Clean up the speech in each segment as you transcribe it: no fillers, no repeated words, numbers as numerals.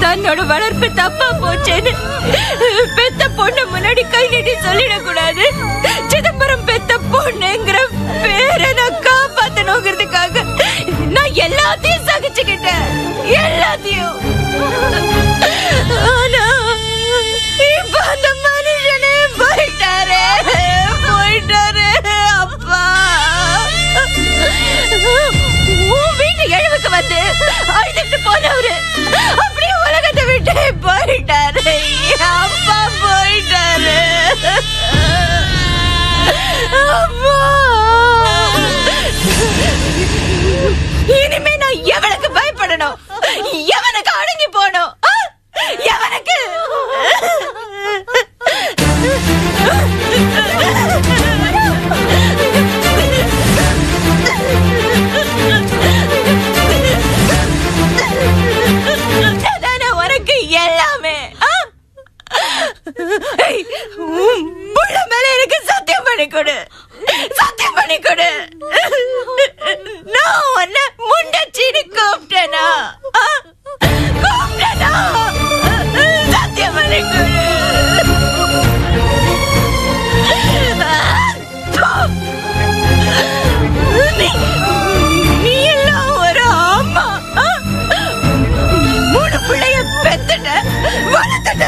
தன்னோட வளர்ப்பு தப்பா போச்சேன்னு பெத்த பொண்ணு முன்னாடி கை நீட்டி சொல்லிடக்கூடாது. சிதம்பரம் பெத்த பொண்ணுங்கிற பேரை நான் காப்பாத்தணுங்கிறதுக்காக நான் எல்லாத்தையும் சகிச்சுக்கிட்டேன், எல்லாத்தையும். ஆனா இப்ப அந்த மனுஷனே போயிட்டாரு, போயிட்டாரு. அப்பா உன் வீட்டு எழுவுக்கு வந்து அழுதுட்டு போனவரு அப்படியே உலகத்தை விட்டு போயிட்டாரு. அப்பா போயிட்டாரு. இனிமே நான் எவனுக்கு பயப்படணும், எவனுக்கு அடங்கி போனோம், எவனுக்கு? உனக்கு எல்லாமே புள்ள மேல எனக்கு சத்தியம் பண்ணி கொடு, சத்தியம் பண்ணி கொடு. நான் உன்னை முண்டச்சின்னு கூப்பிட்டேனா? கூப்பிட்டேனா? சத்தியம் பண்ணி கொடு. நீ எல்லாம் ஒரு அம்மா, 3 பிள்ளைய பெத்துட்ட, வளர்த்துட்ட.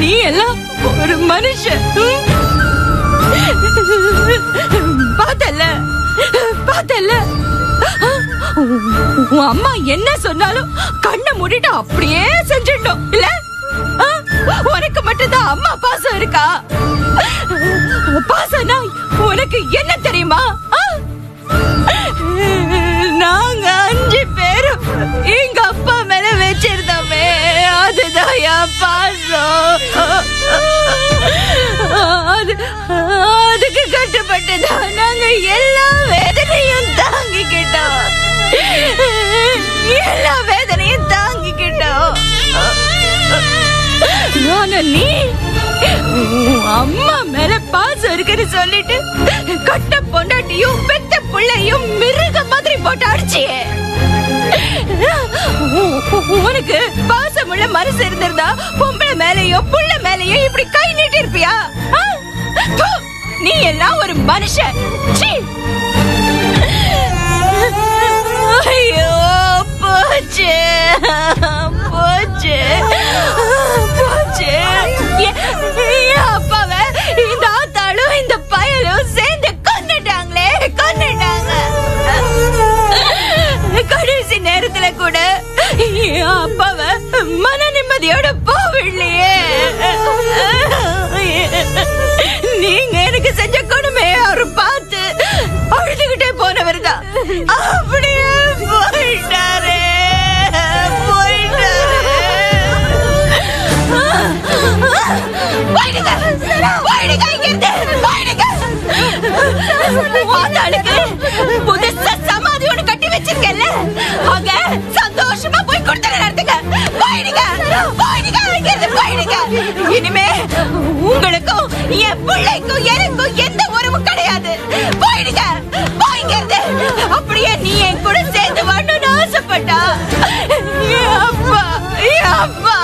நீ எல்லாம் ஒரு மனுஷன். பார்த்தல, பார்த்தல, உன் அம்மா என்ன சொன்னாலும் கண்ணை மூடிட்டு அப்படியே செஞ்சிடணும் இல்ல? உனக்கு மட்டும்தான் அம்மா பாசம் இருக்கா? பாசம்னா உனக்கு என்ன தெரியுமா? நாங்க 5 பேரும் எங்க அப்பா மேல வச்சிருந்தோமே, அதுதான் என் பாசம். அதுக்கு கட்டுப்பட்டுதான் நாங்க எல்லா வேதனையும் தாங்கிக்கிட்டோம், எல்லா வேதனையும் தாங்கிக்கிட்டோம். நீ அம்மா மேல பாசம் இருக்குன்னு சொல்லிட்டு கட்ட பொண்டாட்டியும் பெத்த பிள்ளையும் மிருக மாதிரி போட்டு அடிச்சியே. உனக்கு பாசமுள்ள மனசு இருந்திருந்தா பொம்பளை மேலையும் புள்ள மேலையும் இப்படி கை நீட்டி இருப்பியா? நீ எல்லாம் ஒரு மனுஷன். ஐயோ போச்சு, போச்சு, போச்சு. அப்பாவை இந்த ஆத்தாளும் இந்த பயலும் சேர்ந்து கொன்னுட்டாங்களே, கொன்னுட்டாங்க. கடைசி நேரத்துல கூட அப்பாவை மன நிம்மதியோட போவில்லையே. நீங்க எனக்கு செஞ்ச கொடுமை அவரு பார்த்து அழுதுகிட்டே போனவர் தான் அப்படியே போயிட்டாரு, போயிட்டாரு. போயிடுங்க, போயிடுங்க, இங்கிருந்து போயிடுங்க. புதுசா சமாதி ஒண்ணு கட்டி வச்சிருக்கேன்ல, அங்க சந்தோஷமா போய் கொடுத்துற நடத்துங்க. போயிடுங்க, போயிடுங்க, இங்கிருந்து போயிடுங்க. இனிமே உங்களுக்கும் என் பிள்ளைக்கும் எனக்கும் எந்த உறவும் கிடையாது. போயிடுங்க, போயிங்கிறது. அப்படியே நீ என் கூட சேர்ந்து வரணும்னு ஆசைப்பட்டா அப்பா, அப்பா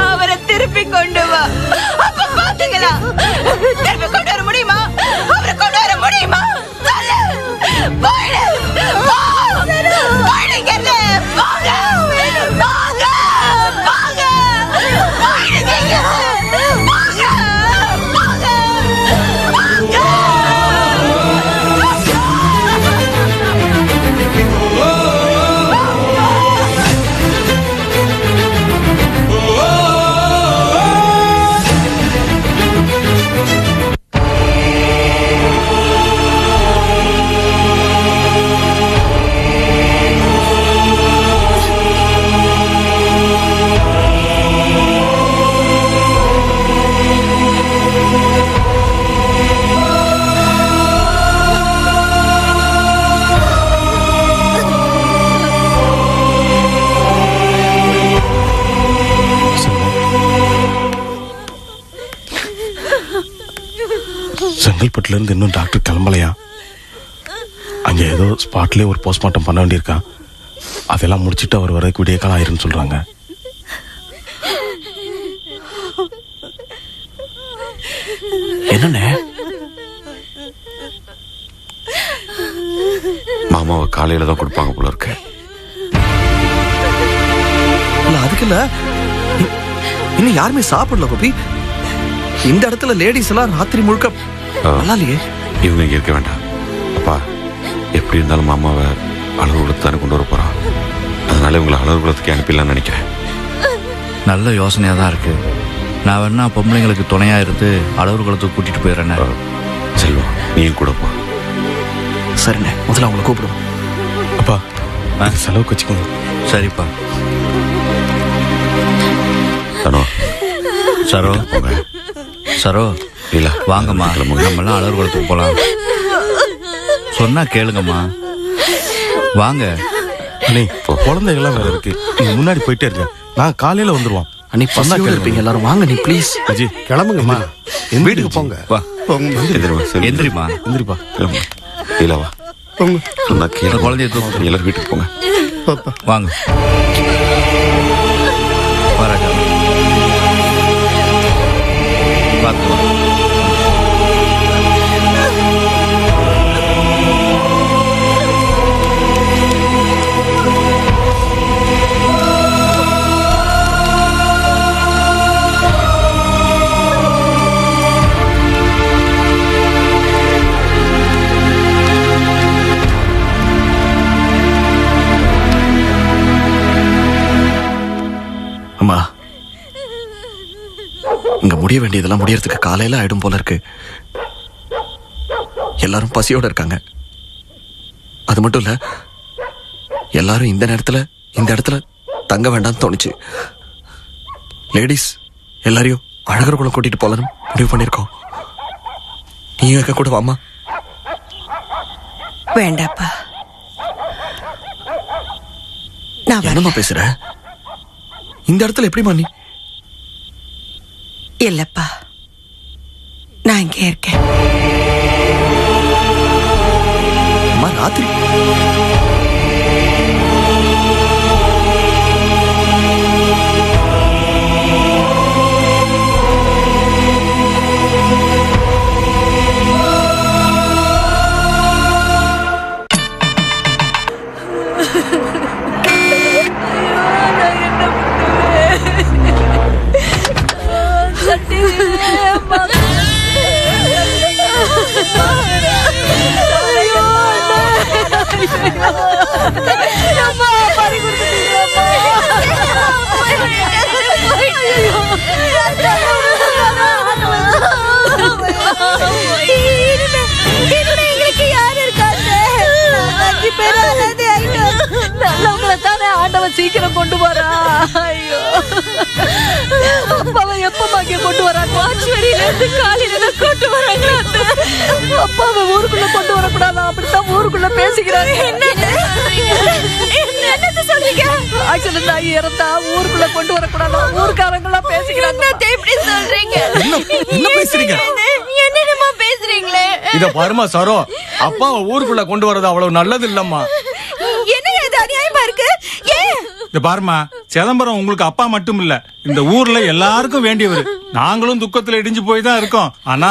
அவரை திருப்பி கொண்டு வா. அப்ப பாத்துக்கலாம். திருப்பி கொண்டு வர முடியுமா? அவரை கொண்டு வர முடியுமா? சொல்லு. போயிடு, போயிடுங்கிறது. போங்க, போங்க, போங்க, போயிடுங்க, போங்க, போங்க, போங்க. செங்கல்பட்டுல இருந்து இன்னும் டாக்டர் கிளம்பலையா. அங்க ஏதோ ஸ்பாட்லயே ஒரு போஸ்ட்மார்ட்டம் பண்ண வேண்டியிருக்கான். அதெல்லாம் முடிச்சுட்டு அவர் வரைக்கும் விடிய காலம் ஆயிருன்னு சொல்றாங்க. என்னண்ணே? மாமாவை காலையில தான் கொடுப்பாங்க போல இருக்கு. அதுக்கு இல்ல, இன்னும் யாருமே சாப்பிடல கோபி. இந்த இடத்துல லேடிஸ் எல்லாம் ராத்திரி முழுக்க நல்லா இல்லையே. இவங்க இங்க இருக்க வேண்டாம். அப்பா எப்படி இருந்தாலும் மாமாவை அலுவலகத்துக்கு தானே கொண்டு வர போறான். அதனால இவங்களை அலுவலகத்துக்கு அனுப்பிடலாம்னு நினைக்கிறேன். நல்ல யோசனையா தான் இருக்கு. நான் வேணா பொம்பளைங்களுக்கு துணையா இருந்து அலுவலகத்துக்கு கூட்டிட்டு போயிடுறேன். செல்வம் நீயும் கூட போ. சரிண்ணே, முதல்ல அவங்களை கூப்பிடுவோம். அப்பா செலவுக்கு வச்சுக்கோங்க. சரிப்பா. தனோ சரோ போங்க. சரோ இல்ல வாங்கம்மா, நம்மளாம் அலுவலகத்துக்கு போலாம். சொன்னா கேளுங்கம்மா, வாங்க. அண்ணே குழந்தைகள்லாம் வேற இருக்கு, நீங்க முன்னாடி போயிட்டே இருங்க. நான் காலையில வந்துருவோம். அன்னி பசங்க இருப்பீங்க எல்லாரும், வாங்க நீ ப்ளீஸ். அஜி கிளம்புங்கம்மா, வீட்டுக்கு போங்க. வா எந்திரிமா. எந்திரிப்பா. இல்ல வா போங்க. சொன்னா கேளு. குழந்தைய தூக்கு. எல்லாரும் வீட்டுக்கு போங்க. வாங்க ராஜா, பார்த்து வா. அம்மா, இங்க முடிய வேண்டியதெல்லாம் முடியறதுக்கு காலையில ஆயிடும் போல இருக்கு. எல்லாரும் பசியோட இருக்காங்க. அது மட்டும் இல்ல, எல்லாரும் இந்த இடத்துல தங்க வேண்டாம்னு தோணுச்சு. லேடிஸ் எல்லாரையும் அழகர்குளம் கூட்டிட்டு போலான்னு முடிவு பண்ணிருக்கோம். நீயும் எங்க கூட வாமா. வேண்டாப்பா. நான் என்னம்மா பேசுற? இந்த இடத்துல எப்படிமா நீ? இல்லப்பா, நான் இங்கே இருக்கேன். அம்மா ராத்திரி ஆண்டவன் சீக்கிரம் கொண்டு வரா. ஐயோ, அப்பாவை எப்பமா கொண்டு வராங்க? ஆச்சுவரியில இருந்து காலையில கொண்டு வராங்க. அப்பாவை ஊருக்குள்ள கொண்டு வரக்கூடாதா? அப்படித்தான் ஊருக்குள்ள பேசிக்கிறாங்க. என்னது சொல்றீங்க? ஆக்சிடென்ட் ஆகி இறந்தா ஊருக்குள்ள கொண்டு வரக்கூடாதா? ஊருக்காரங்க எல்லாம் பேசிக்கிறாங்க. எப்படி சொல்றீங்க? என்ன பேசுறீங்க? என்னமா பேசுறீங்களே? இத பாருமா சரோ, அப்பாவை ஊருக்குள்ள கொண்டு வரது அவ்வளவு நல்லது இல்லம்மா. என்ன இது அநியாயமா இருக்கு? ஏன் இத பாருமா, சிதம்பரம் உங்களுக்கு அப்பா மட்டும் இல்ல, இந்த ஊர்ல எல்லாருக்கும் வேண்டியவர். நாங்களும் துக்கத்துல இடிஞ்சு போய் தான் இருக்கோம். ஆனா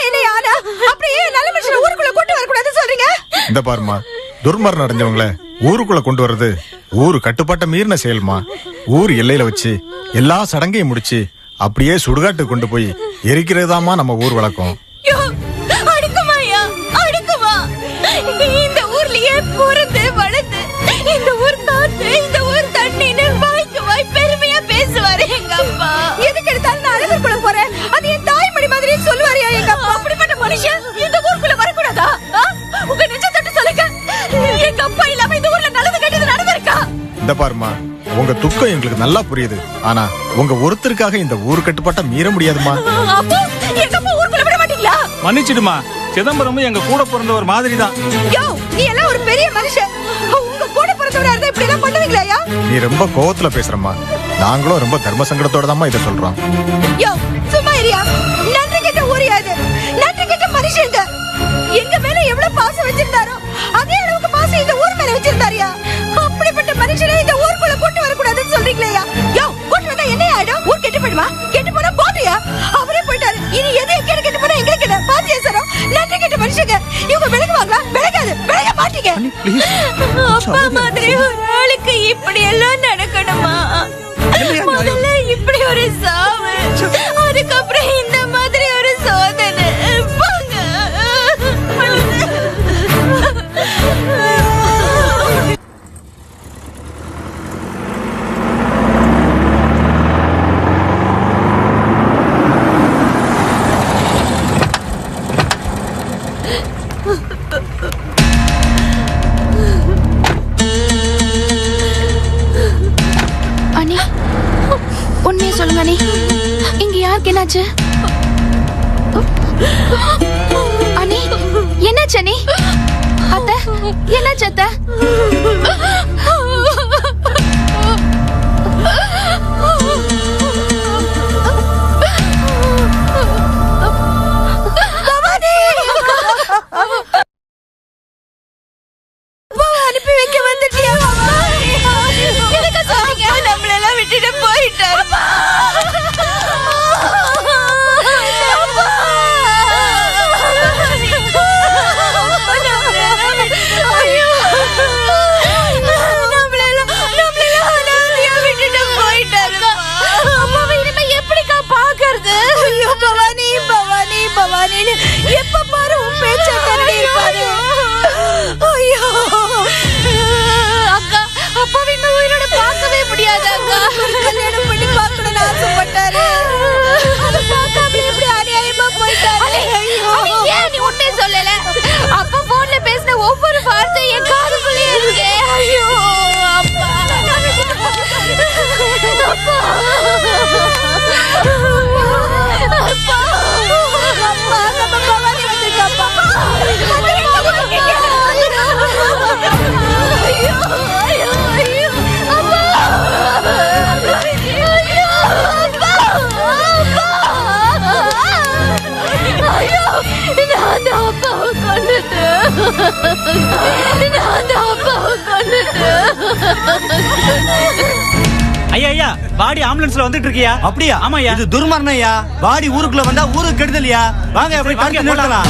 என்ன யாரா அப்படியே நல்ல மனுஷனை ஊருக்குள்ள கொண்டு வரக்கூடாதுன்னு சொல்றீங்க? இந்த பாருமா, துர்மரணம் அடைஞ்சவங்கள ஊருக்குள்ள கொண்டு வர்றது ஊரு கட்டுப்பாட்டை மீறின செயல்மா. ஊர் எல்லையில வச்சு எல்லா சடங்கையும் முடிச்சு அப்படியே சுடுகாட்டு கொண்டு போய் எரிக்கிறதாமா நம்ம ஊர் வழக்கம். இந்த ஊர்லயே பிறந்து வளர்ந்து இந்த ஊர் காத்து இந்த ஊர் தண்ணின்னு வாய்க்கு வாய் பெருமையா பேசுவாரு எங்க அப்பா. எதுக்கு எடுத்தாலும் நான் அழகர்குள்ள போறேன், அது என் தாய்மொழி மாதிரி சொல்லுவாரியா எங்க அப்பா? அப்படிப்பட்ட மனுஷன் இந்த ஊருக்குள்ள வரக்கூடாதா? உங்க நெஞ்ச தட்டு சொல்லுங்க, எங்க அப்பா இல்லாம இந்த ஊர்ல நல்லது கெட்டது நடந்திருக்கா? இந்த பாருமா, உங்க துக்கம் எங்களுக்கு நல்லா புரியுது. ஆனா உங்க ஒருத்தருக்காக இந்த ஊர் கட்டுப்பாட்டை மீற முடியாதுமா. அப்போ எங்க அப்பா ஊருக்குள்ள விட மாட்டீங்களா? மன்னிச்சிடுமா, சிதம்பரமும் எங்க கூட பிறந்தவர் மாதிரி தான். யோ, நீ எல்லாம் ஒரு பெரிய மனுஷன், உங்க கூட பிறந்தவரா இருந்தா இப்படி எல்லாம் பண்ணுவீங்களா? நீ ரொம்ப கோவத்துல பேசுறமா. நாங்களும் ரொம்ப தர்ம சங்கடத்தோட தான் இதை சொல்றோம். யோ, சும்மா இரியா. நன்றி கெட்ட ஊரியா இது, நன்றி கெட்ட மனுஷன். பாசம் வச்சிருந்தாரோ அதே அளவுக்கு பாசம் இந்த ஊர் மேல வச்சிருந்தாரியா? அப்படிப்பட்ட மனுஷனை இந்த ஊருக்குள்ள கூட்டு வரக்கூடாதுன்னு சொல்றீங்களேயா? யோ, கூட்டு வந்தா என்ன ஆயிடும்? ஊர் கெட்டு போயிடுமா? கெட்டு போனா போட்டியா? அவரே போயிட்டாரு. இனி எது எங்க கெட்டு போனா எங்களுக்கு என்ன? பாத்தியா சார், நன்றி கெட்ட மனுஷங்க. இவங்க விலகுவாங்களா? விலகாது, விலக மாட்டீங்க. அப்பா மாதிரி ஒரு ஆளுக்கு இப்படி எல்லாம் நடக்கணுமா? முதல்ல இப்படி ஒரு சாவு, அதுக்கப்புறம் இந்த மாதிரி ஒரு சோதனை. போங்க. அண்ணி, உண்மையை சொல்லுங்க அண்ணி, இங்க யாருக்கு என்னாச்சு? அண்ணி, என்னாச்சு அண்ணி? அத்தை, என்னாச்சு அத்தை? அனுப்பி வைக்க வந்துட்டியா? நம்மளெல்லாம் விட்டுட்டு போயிட்டாரு. எப்ப பாரு உன் பேச்ச தண்ணி இருப்பாரு. ஐயோ அக்கா, அப்பாவை இன்னும் உயிரோட பார்க்கவே முடியாது அக்கா. கல்யாணம் பண்ணி பார்க்கணும்னு ஆசைப்பட்டாரு. அதை பார்க்காம எப்படி அநியாயமா போயிட்டாரு. ஏன் நீ உண்மையை சொல்லல? அப்பா போன்ல பேசின ஒவ்வொரு வார்த்தை என் காதுக்குள்ளே இருக்கே. ஐயோ அப்பா, அப்பா, அப்பா, அப்பா, நம்ம பவானி வந்திருக்காப்பா. ஐயோ, ஐயோ, ஐயோ, அப்பா, ஐயோ, அப்பா, அப்பா, ஐயோ, நான் அந்த அப்பாவை கொன்னுட்டேன். நான் அந்த அப்பாவை கொன்னுட்டேன். ஐயா ஐயா, பாடி ஆம்புலன்ஸ்ல வந்துட்டு இருக்கியா? அப்படியா? ஆமாயா. இது துர்மரணம்யா. பாடி ஊருக்குள்ள வந்தா ஊருக்கு கெடுதல்யா. வாங்க அப்படி பார்க்க நிறுத்தலாம்.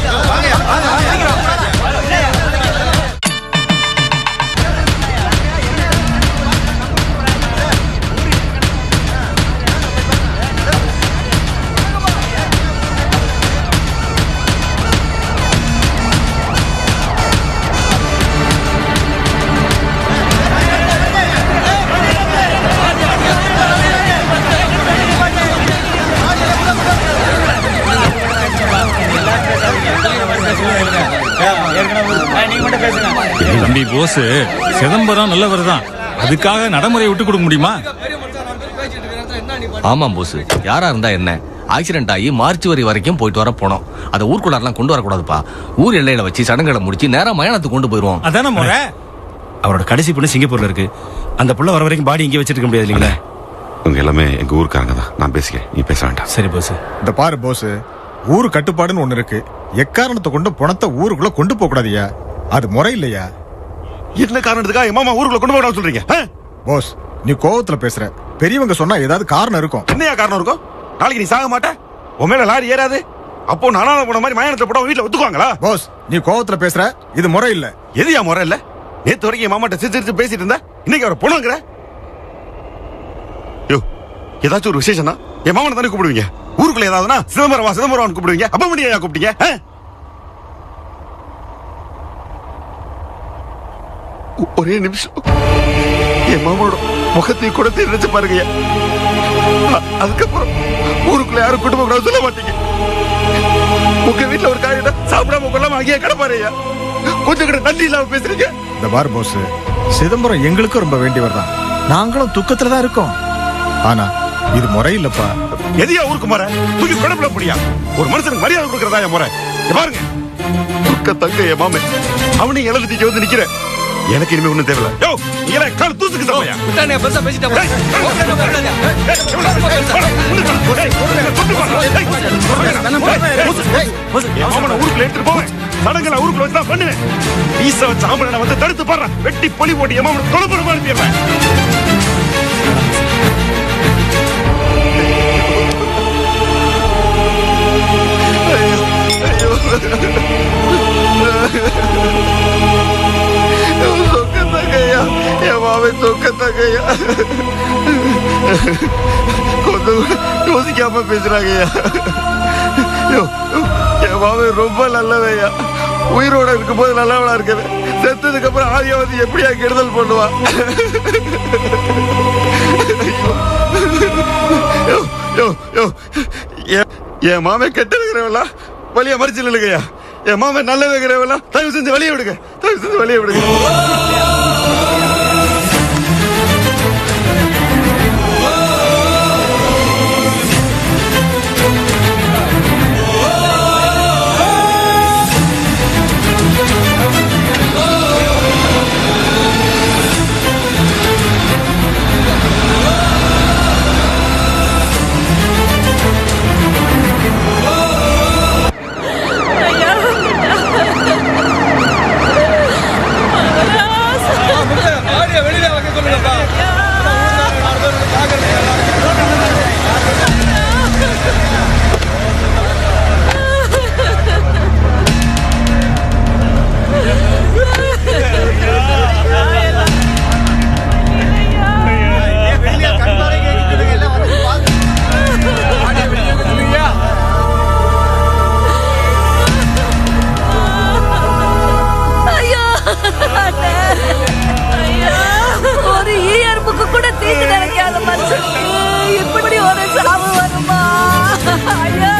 தம்பி போஸ், சிதம்பரம் நல்லவர் தான், அதுக்காக நடைமுறையை விட்டு கொடுக்க முடியுமா? ஆமாம் போஸ், யாரா இருந்தா என்ன? ஆக்சிடென்ட் ஆகி மார்ச் வரைக்கும் போயிட்டு வர போனோம். அதை ஊருக்குள்ளாரெல்லாம் கொண்டு வரக்கூடாதுப்பா. ஊர் எல்லையில வச்சு சடங்குகளை முடிச்சு நேரம் மயானத்துக்கு கொண்டு போயிருவோம். அதான முறை. அவரோட கடைசி பொண்ணு சிங்கப்பூர்ல இருக்கு. அந்த புள்ள வர வரைக்கும் பாடி இங்கே வச்சிருக்க முடியாது இல்லைங்களா? உங்க எல்லாமே எங்க ஊருக்காரங்க தான். நான் பேசிக்கிறேன், நீ பேச வேண்டாம். சரி போஸ். இந்த பாரு போஸ், ஊரு கட்டுப்பாடுன்னு ஒண்ணு இருக்கு. எக்காரணத்தை கொண்டு பணத்தை ஊருக்குள்ள கொண்டு போக கூடாதியா. அது முறை இல்லையா? என்ன காரணத்துக்காக என் மாமா ஊருக்குள்ள கொண்டு போக சொல்றீங்க? போஸ், நீ கோவத்துல பேசுற. பெரியவங்க சொன்னா ஏதாவது காரணம் இருக்கும். என்னையா காரணம் இருக்கும்? நாளைக்கு நீ சாக மாட்ட, உன் மேல லாரி ஏறாது. அப்போ நானால போன மாதிரி மயானத்தை போட வீட்டுல ஒத்துக்குவாங்களா? போஸ், நீ கோவத்துல பேசுற. இது முறை இல்ல. எதுயா முறை இல்ல? நேத்து வரைக்கும் என் மாமாட்ட சிரிச்சு பேசிட்டு இருந்தா இன்னைக்கு அவரை பொண்ணுங்கிற. யோ, ஏதாச்சும் ஒரு விசேஷம்னா என் மாமனை தானே கூப்பிடுவீங்க. ஊருக்குள்ள ஏதாவதுனா சிதம்பரம் சிதம்பரம் கூப்பிடுவீங்க. அப்ப முடியா கூப்பிட்டீங்க? ஒரே நிமிஷம் என் மாமனோட முகத்தையும் கூட நினைச்சு பாருங்க. அதுக்கப்புறம் ஊருக்குள்ள யாரும் குடும்பம் கூட சொல்ல மாட்டீங்க. உங்க வீட்டுல ஒரு காயிட சாப்பிடாம கொள்ளாம அங்கேயே கிடப்பாருயா. கொஞ்சம் கூட நன்றி இல்லாம பேசுறீங்க. இந்த பார் போஸ், சிதம்பரம் எங்களுக்கும் ரொம்ப வேண்டியவர் தான். நாங்களும் துக்கத்துல தான் இருக்கோம். ஆனா இது முறை இல்லப்பா. எதையா ஊருக்கு முறை? தூக்கி பிடப்புல முடியா? ஒரு மனுஷனுக்கு மரியாதை கொடுக்கறதா என் முறை? பாருங்க, துக்க தங்க என் மாமே அவனையும் எழுதிட்டு வந்து நிக்கிறேன். எனக்கு இனிமே ஒண்ணும் தேவையில்ல. யோ நீ எல்லாம் கால் தூசுக்கு சாமையா விட்டானே பெருசா பேசிட்டேன் ஊருக்குள்ள எடுத்துட்டு போவேன். சடங்குல ஊருக்குள்ள வச்சு தான் பண்ணுவேன். வீச வச்ச ஆம்பளை வந்து தடுத்து பாடுறேன். வெட்டி பொலி போட்டு என் மாமனை கொலை பண்ண அனுப்பிடுறேன். சொக்கத்தகையா என் மாமன் சொக்கத்தகையா கொஞ்சம் யோசிக்காம பேசுறாங்கய்யா. என் மாமன் ரொம்ப நல்லவையா. உயிரோட இருக்கும்போது நல்லவளா இருக்குது. செத்ததுக்கு அப்புறம் ஆதியாவது எப்படியா கெடுதல் பண்ணுவா? என் மாமன் கெட்ட இருக்கிறவளா வழியா மறிச்சு இல்லைங்கய்யா. என் மாமன் நல்ல இருக்கிறவளா தயவு செஞ்சு வழியை விடுங்க. தயவு செஞ்சு வழியை விடுங்க. ஒரு ஈயற்புக்கு கூட தீங்கு நினைக்காத மனுஷனுக்கு இப்படி ஒரு சாவு வருமா? ஐயா